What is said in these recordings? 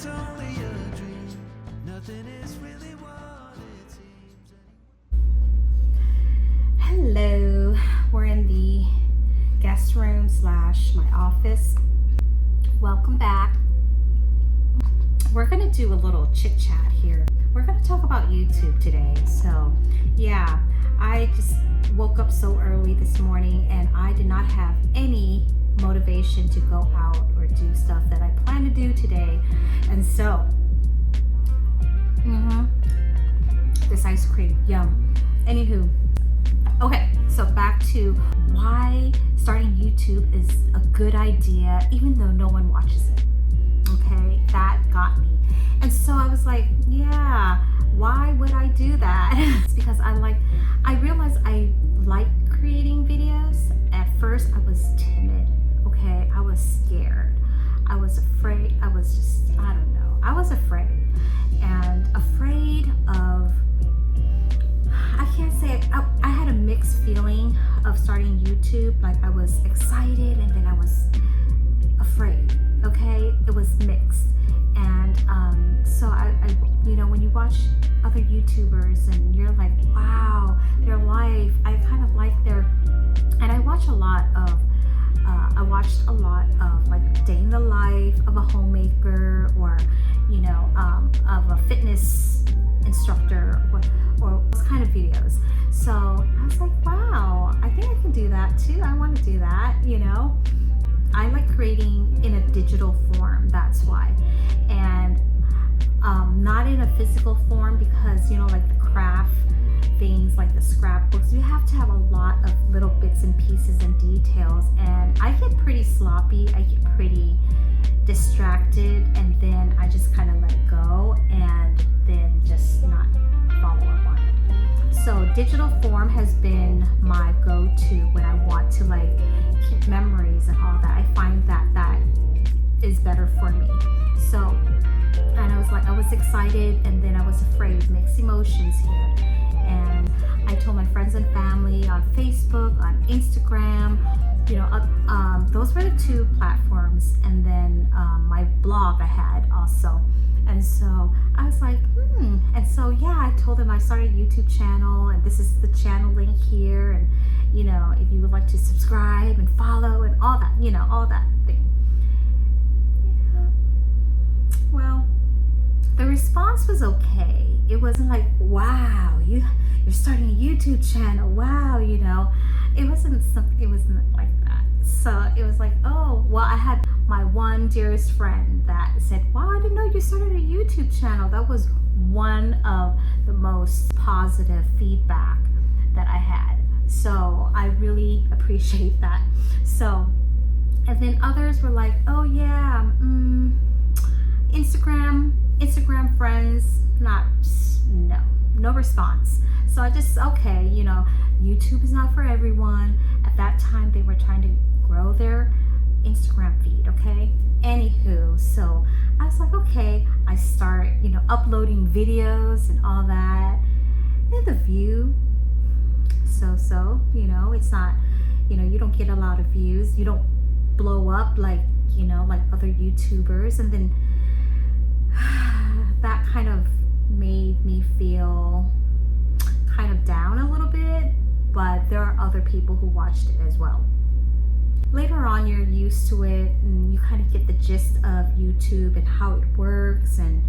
it's only a dream. Nothing is really what it seems. Hello, we're in the guest room / my office. Welcome back. We're gonna do a little chit chat here. We're gonna talk about YouTube today. So yeah, I just woke up so early this morning and I did not have any motivation to go out or do stuff that I plan to do today. And so this ice cream, yum. Anywho, okay, so back to why starting YouTube is a good idea even though no one watches it. Okay, that got me. And so I was like, yeah, why would I do that? It's because I realized I like creating videos. At first I was timid, okay? I was scared. I was afraid. I was afraid. And afraid of, I can't say, I had a mixed feeling of starting YouTube. Like I was excited and then I was afraid, okay? It was mixed. And so I when you watch other YouTubers and you're like, wow, their life, I kind of like and I watched a lot of like day in the life of a homemaker or, of a fitness instructor or those kind of videos. So I was like, wow, I think I can do that too. I want to do that, I like creating in a digital form, that's why. And not in a physical form because, like the craft things, like the scrapbooks, you have to have a lot of little bits and pieces and details. And I get pretty sloppy, I get pretty distracted, and then I just kind of let it go and then just not follow up on it. So digital form has been my go-to when I want to keep memories and all that. I find that is better for me. So, and I was excited and then I was afraid, mixed emotions here. And I told my friends and family on Facebook, on Instagram, those were the two platforms. And then my blog I had also. And so I was like, And so, yeah, I told them I started a YouTube channel and this is the channel link here. And, if you would like to subscribe and follow and all that, all that thing. Yeah. Well, the response was okay. It wasn't like, wow, you're starting a YouTube channel. Wow, it wasn't like that. So it was like, oh, well, I had my one dearest friend that said, wow, I didn't know you started a YouTube channel. That was one of the most positive feedback that I had. So I really appreciate that. So, and then others were like, oh yeah, Instagram friends, no response. So I just, okay, YouTube is not for everyone. At that time, they were trying to grow their Instagram feed, okay? Anywho, so I was like, okay, I start, uploading videos and all that. And the view, so, it's not, you don't get a lot of views. You don't blow up like other YouTubers. And then that kind of made me feel kind of down a little bit, but there are other people who watched it as well. Later on, you're used to it and you kind of get the gist of YouTube and how it works, and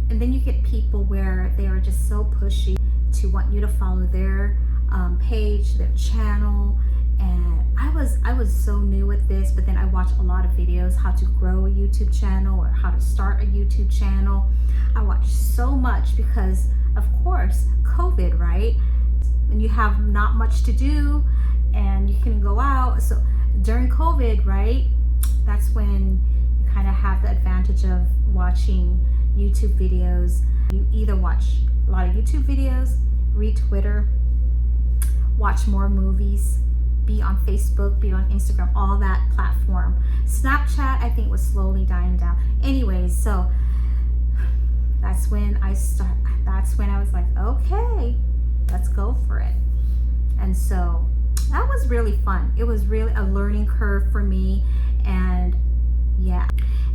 and then you get people where they are just so pushy to want you to follow their page, their channel. And I was so new at this, but then I watched a lot of videos how to grow a YouTube channel or how to start a YouTube channel. I watched so much because, of course, COVID, right? And you have not much to do and you can go out. So during COVID, right, that's when you kind of have the advantage of watching YouTube videos. You either watch a lot of YouTube videos, read Twitter, watch more movies, be on Facebook, be on Instagram, all that platform. Snapchat, I think, was slowly dying down. Anyways, so that's when I was like, okay, let's go for it. And so that was really fun. It was really a learning curve for me. And yeah,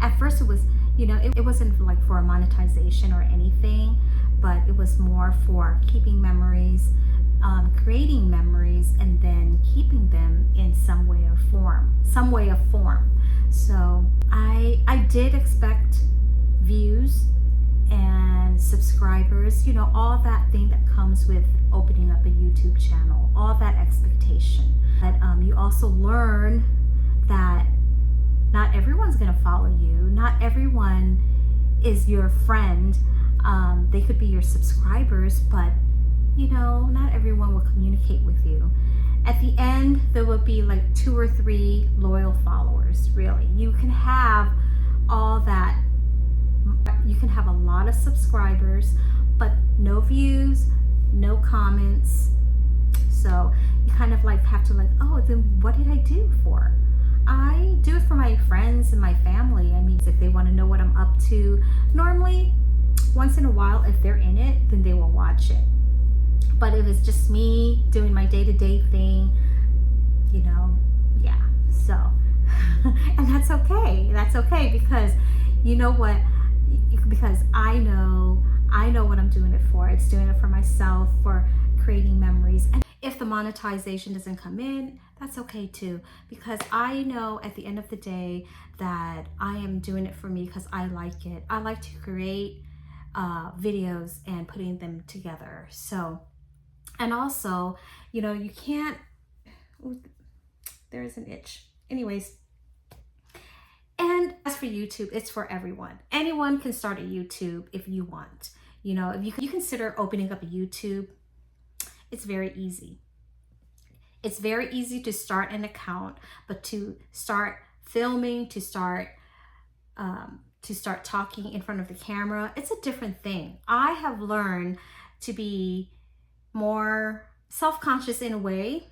At first it was, it wasn't like for monetization or anything, but it was more for keeping memories, creating memories, and then keeping them in some way or form. So I did expect views and subscribers, all that thing that comes with opening up a YouTube channel, all that expectation. But you also learn that not everyone's gonna follow you. Not everyone is your friend. They could be your subscribers, but not everyone will communicate with you. At the end, there will be like 2 or 3 loyal followers, really. You can have all that. You can have a lot of subscribers, but no views, no comments. So you kind of like have to oh, then what did I do for? I do it for my friends and my family. I mean, if they want to know what I'm up to, normally once in a while, if they're in it, then they will watch it. But if it's just me doing my day-to-day thing, yeah, so and that's okay because you know what, because I know what I'm doing it for. It's doing it for myself, for creating memories. And if the monetization doesn't come in, that's okay too, because I know at the end of the day that I am doing it for me because I like it. I like to create videos and putting them together. So, and also, you can't, ooh, there's an itch. Anyways, and as for YouTube, it's for everyone. Anyone can start a YouTube if you want. If you consider opening up a YouTube, it's very easy. It's very easy to start an account, but to start filming, to start talking in front of the camera, it's a different thing. I have learned to be more self-conscious in a way,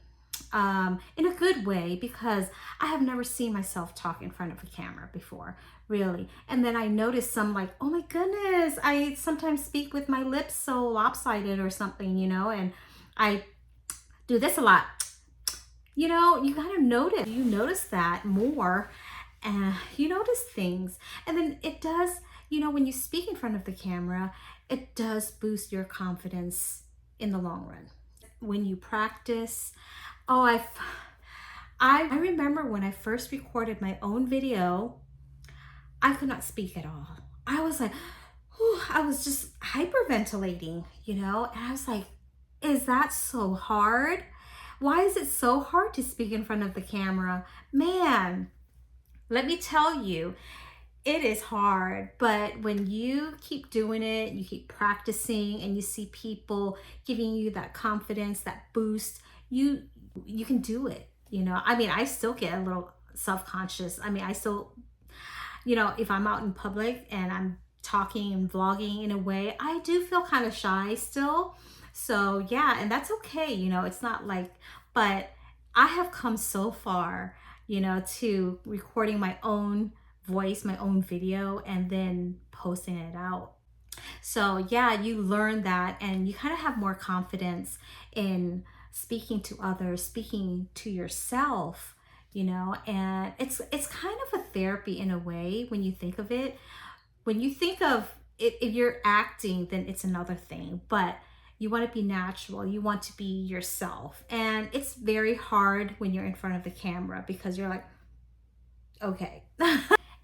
in a good way, because I have never seen myself talk in front of a camera before, really. And then I noticed some oh my goodness, I sometimes speak with my lips so lopsided or something, and I do this a lot. You gotta notice. You notice that more, and you notice things. And then it does, when you speak in front of the camera, it does boost your confidence in the long run. When you practice, I remember when I first recorded my own video, I could not speak at all. I was like, I was just hyperventilating, and I was like, is that so hard? Why is it so hard to speak in front of the camera? Man, let me tell you, it is hard. But when you keep doing it, you keep practicing, and you see people giving you that confidence, that boost, you can do it. I mean, I still get a little self-conscious. I mean, I still, if I'm out in public and I'm talking and vlogging in a way, I do feel kind of shy still. So yeah, and that's okay. It's not but I have come so far, to recording my own voice, my own video, and then posting it out. So yeah, you learn that, and you kind of have more confidence in speaking to others, speaking to yourself, and it's kind of a therapy in a way when you think of it. When you think of it, if you're acting, then it's another thing, but you want to be natural. You want to be yourself. And it's very hard when you're in front of the camera because you're like, okay.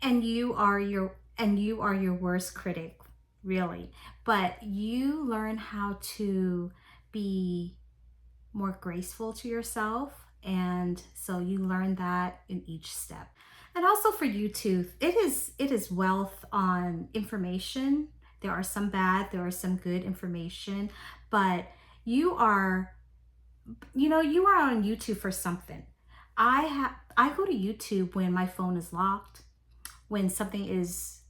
and you are your worst critic, really. But you learn how to be more graceful to yourself. And so you learn that in each step. And also for YouTube, it is wealth on information. There are some bad, there are some good information, but you are on YouTube for something. I go to YouTube when my phone is locked, when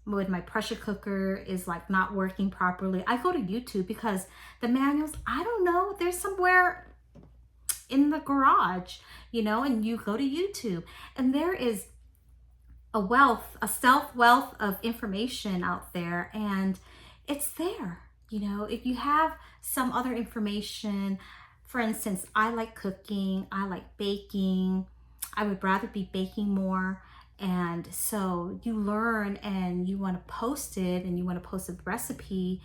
my pressure cooker is not working properly. I go to YouTube because the manuals, I don't know, there's somewhere in the garage, and you go to YouTube, and there is a stealth wealth of information out there, and it's there. If you have some other information, for instance, I like cooking, I like baking, I would rather be baking more, And so you learn and you want to post it, and you want to post a recipe,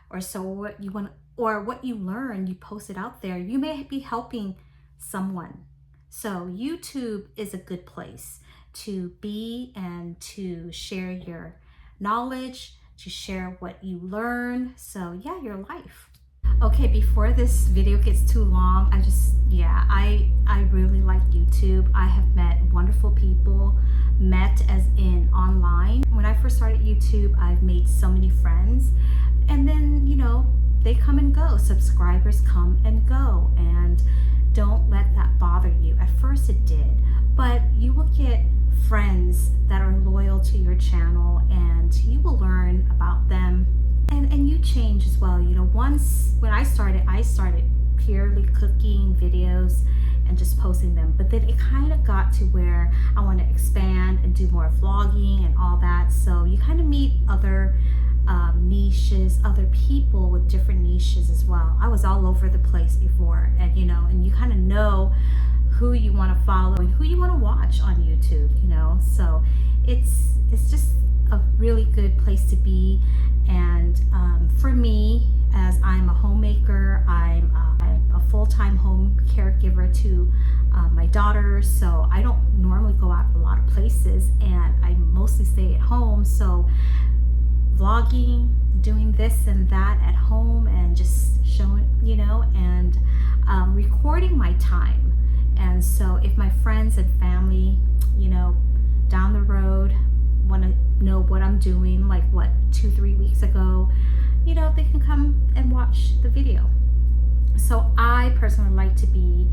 or so what you want, or what you learn, you post it out there. You may be helping someone. So YouTube is a good place to be and to share your knowledge, to share what you learn. So yeah, your life. Okay, before this video gets too long, I really like YouTube. I have met wonderful people, met as in online. When I first started YouTube, I've made so many friends, and then, they come and go. Subscribers come and go, and don't let that bother you. At first it did, but you will get friends that are loyal to your channel, and you will learn about them, and you change as well. Once when I started purely cooking videos and just posting them, but then it kind of got to where I want to expand and do more vlogging and all that. So you kind of meet other niches, other people with different niches as well. I was all over the place before, and you kind of know who you want to follow and who you want to watch on YouTube. So it's just a really good place to be. And for me, as I'm a homemaker, I'm a full-time home caregiver to my daughter, so I don't normally go out a lot of places, and I mostly stay at home. So vlogging, doing this and that at home, and just showing, and recording my time. And so if my friends and family, down the road want to know what I'm doing, like 2-3 weeks ago, they can come and watch the video. So I personally like to be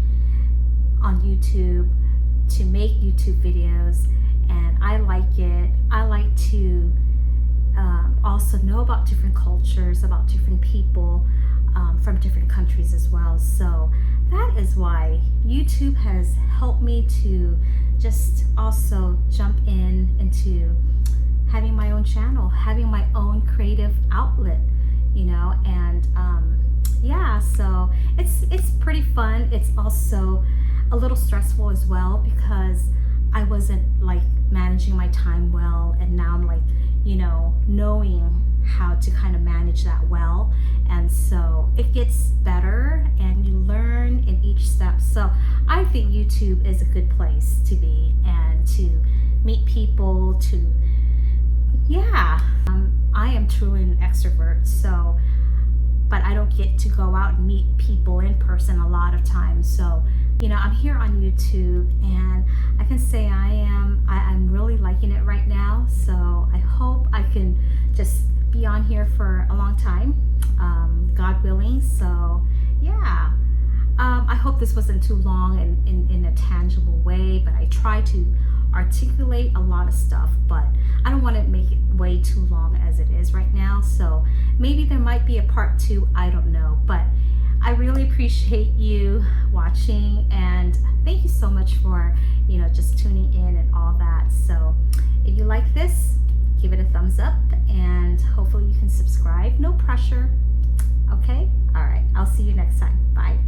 on YouTube, to make YouTube videos, and I like it. I like to also know about different cultures, about different people from different countries as well. So that is why YouTube has helped me to just also jump into having my own channel, having my own creative outlet, and so it's pretty fun. It's also a little stressful as well, because I wasn't managing my time well, and now I'm knowing how to kind of manage that well. And so it gets better, and you learn in each step. So I think YouTube is a good place to be, and to meet people, I am truly an extrovert, but I don't get to go out and meet people in person a lot of times. So I'm here on YouTube, and I can say I'm really liking it right now. So I hope I can just be on here for a long time, God willing. So I hope this wasn't too long in a tangible way, but I try to articulate a lot of stuff, but I don't want to make it way too long as it is right now. So maybe there might be a part 2, I don't know. But I really appreciate you watching, and thank you so much for just tuning in and all that. So if you like this, give it a thumbs up, and hopefully you can subscribe. No pressure. Okay? All right. I'll see you next time. Bye.